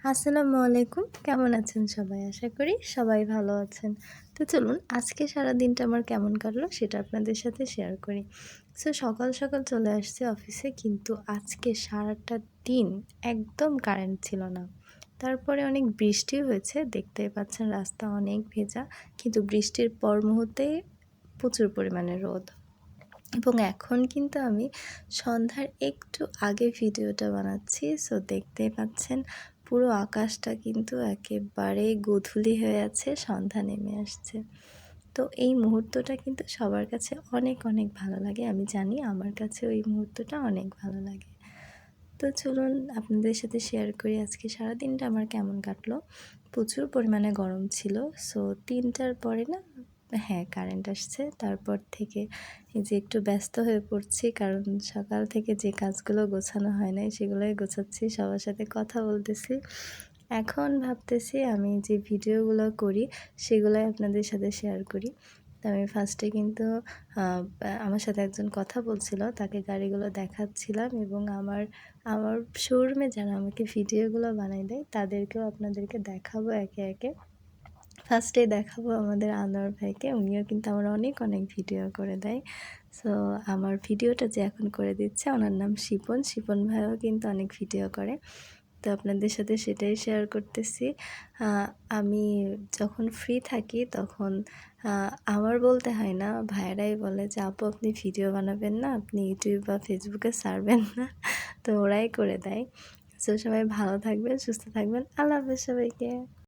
আসসালামু আলাইকুম। কেমন আছেন সবাই? আশা করি সবাই ভালো আছেন। তো চলুন আজকে সারাদিনটা আমার কেমন কাটলো সেটা আপনাদের সাথে শেয়ার করি। সকাল, সকাল চলে আসছি অফিসে, কিন্তু আজকে সারাটা দিন একদম কারেন্ট ছিল না। তারপরে অনেক বৃষ্টিও হয়েছে। দেখতেই পাচ্ছেন রাস্তা অনেক ভেজা। কিন্তু বৃষ্টির পর মুহূর্তেই প্রচুর পরিমাণে রোদ। এবং এখন কিন্তু আমি সন্ধ্যার একটু আগে ভিডিওটা বানাচ্ছি। দেখতেই পাচ্ছেন পুরো আকাশটা কিন্তু একেবারে গোধূলি হয়ে আছে, সন্ধ্যা নেমে আসছে। তো এই মুহূর্তটা কিন্তু সবার কাছে অনেক অনেক ভালো লাগে। আমি জানি আমার কাছেও এই মুহূর্তটা অনেক ভালো লাগে। তো চলুন আপনাদের সাথে শেয়ার করি আজকে সারাদিনটা আমার কেমন কাটলো। প্রচুর পরিমাণে গরম ছিল। ৩টার পরে না, হ্যাঁ, কারেন্ট আসছে। তারপর থেকে এই যে একটু ব্যস্ত হয়ে পড়ছি, কারণ সকাল থেকে যে কাজগুলো গোছানো হয় নাই সেগুলোই গোছাচ্ছি, সবার সাথে কথা বলতেছি। এখন ভাবতেছি আমি যে ভিডিওগুলো করি সেগুলোই আপনাদের সাথে শেয়ার করি। তো আমি ফার্স্টে কিন্তু আমার সাথে একজন কথা বলছিল, তাকে গাড়িগুলো দেখাচ্ছিলাম এবং আমার আমার শোরুমে যারা আমাকে ভিডিওগুলো বানায় দেয় তাদেরকেও আপনাদেরকে দেখাবো একে একে। ফার্স্টেই দেখাবো আমাদের আনোয়ার ভাইকে। উনিও কিন্তু আমার অনেক অনেক ভিডিও করে দেয়। সো আমার ভিডিওটা যে এখন করে দিচ্ছে ওনার নাম শিপন। শিপন ভাইও কিন্তু অনেক ভিডিও করে। তো আপনাদের সাথে সেটাই শেয়ার করতেছি। আ আমি যখন ফ্রি থাকি তখন আ আমার বলতে হয় না, ভাইয়েরাই বলে যে, "আপু আপনি ভিডিও বানাবেন না? আপনি ইউটিউব বা ফেসবুকে ছাড়বেন না?" তো ওরাই করে দেয়। সবাই ভালো থাকবেন, সুস্থ থাকবেন। আল্লাহ হাফেজ সবাইকে।